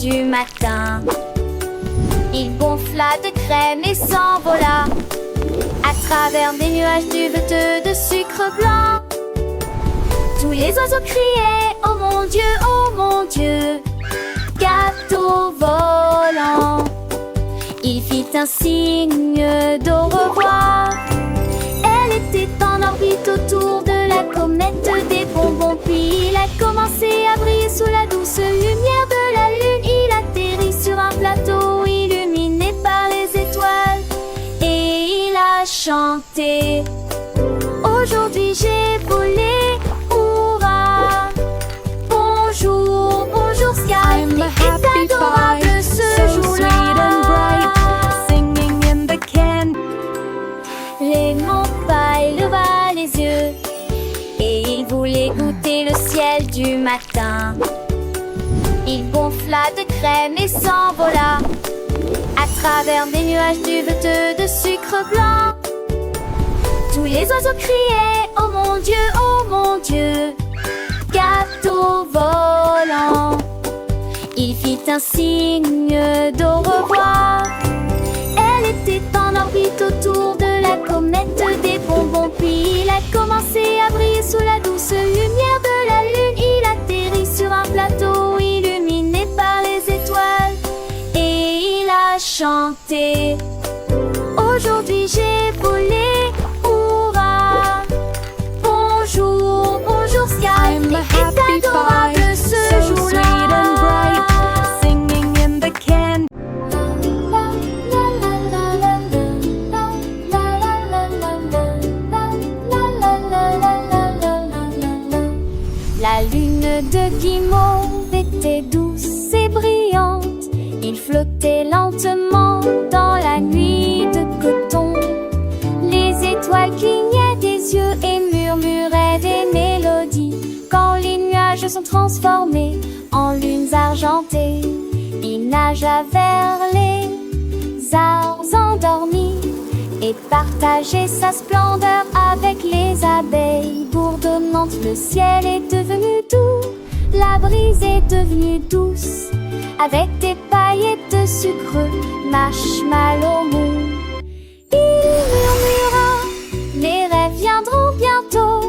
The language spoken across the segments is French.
du matin. Il gonfla de crème et s'envola à travers des nuages duveteux de sucre blanc. Tous les oiseaux criaient: oh mon Dieu, gâteau volant. Il fit un signe d'au revoir. Elle était en orbite autour de la comète des bonbons. Puis il a commencé à briller sous la douce lumière de la lune. Il atterrit sur un plateau illuminé par les étoiles et il a chanté: aujourd'hui j'ai volé, hurrah. Bonjour, bonjour Sky. I'm a happy adorable fly, ce so jour-là. sweet and bright, singing in the can. Raymond Paille leva les yeux et il voulait goûter le ciel du matin. Il gonfla de crème et s'envola à travers des nuages duveteux de sucre blanc. Tous les oiseaux criaient: oh mon Dieu, gâteau volant. Il fit un signe d'au revoir. Elle était en orbite autour de la comète des bonbons. Puis il a commencé à briller sous la douce lumière de la lune. Il atterrit sur un plateau illuminé par les étoiles et il a chanté: aujourd'hui j'ai volé, hurrah. Bonjour, bonjour Sky. I'm a happy adorable fly, ce so jour-là. sweet and bright, singing in the can. La lune de guimauve était douce et brillante. Il flottait lentement dans la nuit de coton. Les étoiles clignaient des yeux et murmuraient des mélodies. Quand les nuages sont transformés en lunes argentées, il nagea vers les arbres endormis et partageait sa splendeur avec les abeilles bourdonnantes. Le ciel est devenu doux, la brise est devenue douce, avec des paillettes de sucre, marshmallow mou. Il murmura: mes rêves viendront bientôt.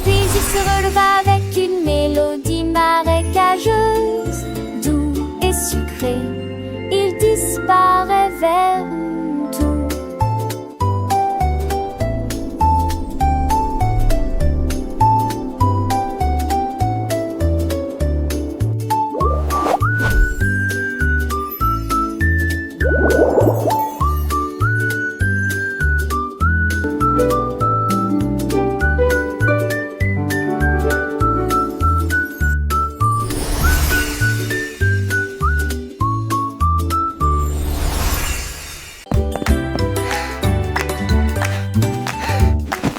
Puis il se releva avec une mélodie marécageuse, doux et sucré. Il disparaît vers tout.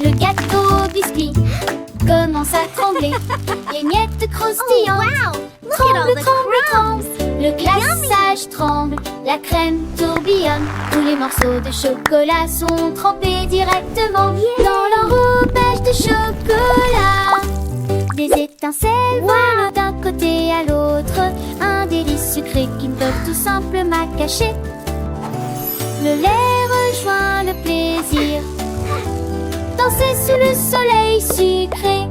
Le gâteau biscuit commence à trembler. Les miettes croustillantes tremblent, tremblent, tremblent. Le glaçage tremble, la crème tourbillonne. Tous les morceaux de chocolat sont trempés directement dans l'enrobage de chocolat. Des étincelles volent d'un côté à l'autre, un délice sucré qu'ils peuvent tout simplement cacher. Le lait rejoint le plaisir, danser sous le soleil sucré.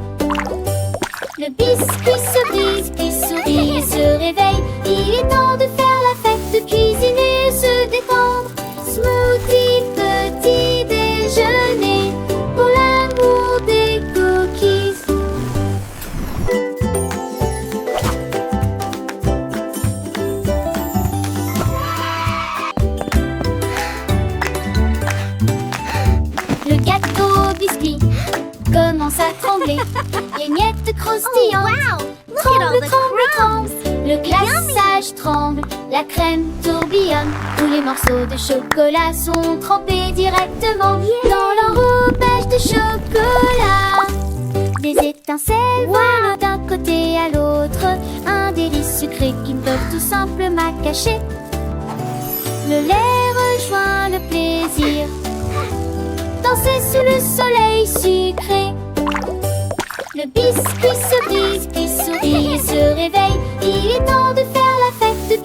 Le biscuit se brise, puis sourit et se réveille. Il est temps de faire la fête, de cuisiner et se détendre. Smoothie, petit déjeuner, pour l'amour des cookies. Le gâteau biscuit commence à trembler. Les miettes croustillantes tremblent, tremblent, tremblent. Le glaçage tremble, la crème tourbillonne. Tous les morceaux de chocolat sont trempés directement dans l'enrobage de chocolat. Des étincelles volent d'un côté à l'autre, un délice sucré qu'ils peuvent tout simplement cacher. Le lait rejoint le plaisir, danser sous le soleil sucré. Le biscuit se brise, puis sourit et se réveille. Il est temps de faire la fête, de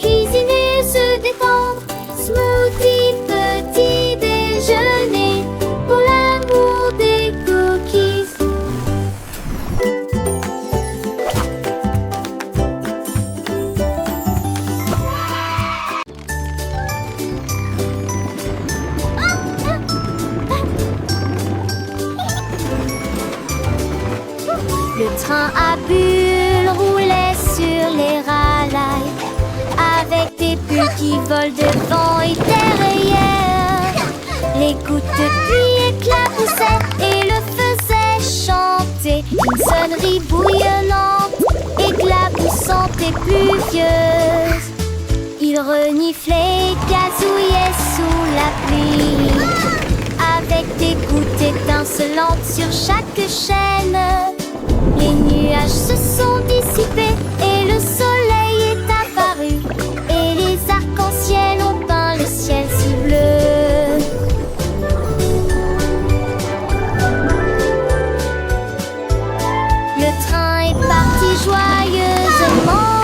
train à bulles roulait sur les rails, avec des bulles qui volent devant et derrière. Les gouttes de pluie éclaboussaient et le faisaient chanter. Une sonnerie bouillonnante, éclaboussante et pluvieuse. Il reniflait, gazouillait sous la pluie, avec des gouttes étincelantes sur chaque chaîne. Les nuages se sont dissipés et le soleil est apparu, et les arcs-en-ciel ont peint le ciel si bleu. Le train est parti joyeusement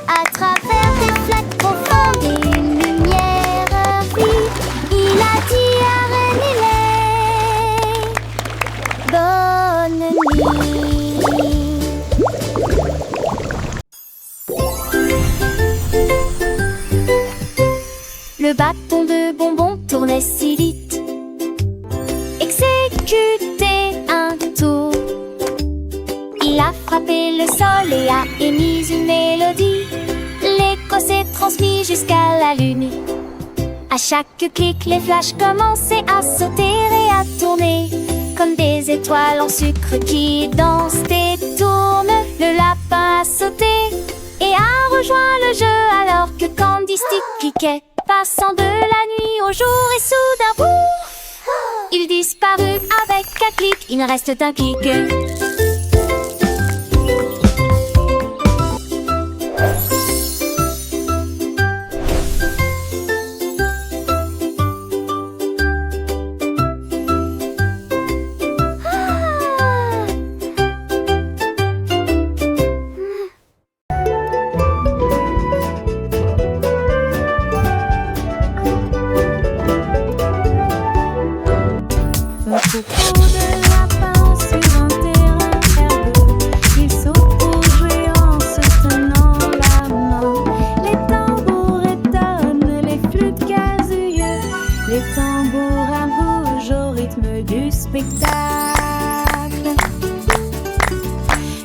à travers des flaques profondes et une lumière vive. Il a dit à René-Lé bonne nuit. Le bâton de bonbons tournait si vite, exécutait un tour. Il a frappé le sol et a émis une mélodie. L'écho s'est transmis jusqu'à la lune. À chaque clic, les flashs commençaient à sauter et à tourner comme des étoiles en sucre qui dansent et tournent. Le lapin a sauté et a rejoint le jeu alors que Candy Stick cliquait, passant de la nuit au jour et soudain, pouf, il disparut avec un clic. Il ne reste qu'un clic.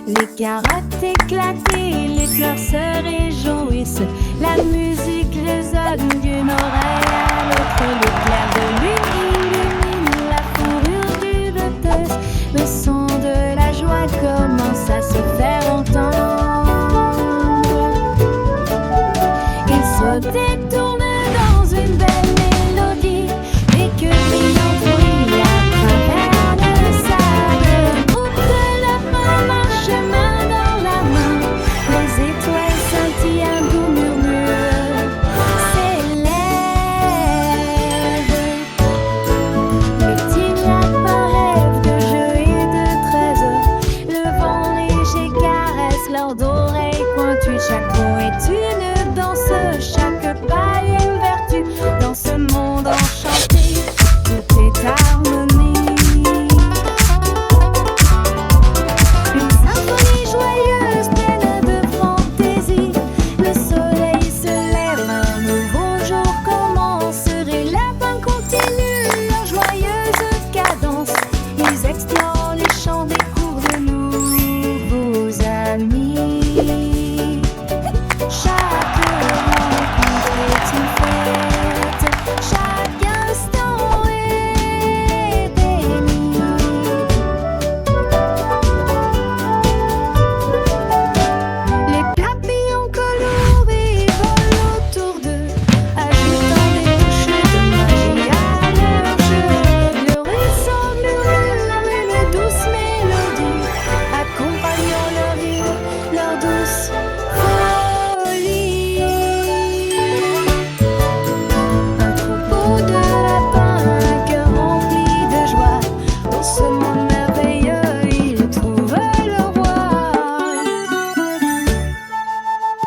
Les carottes éclatées, les fleurs se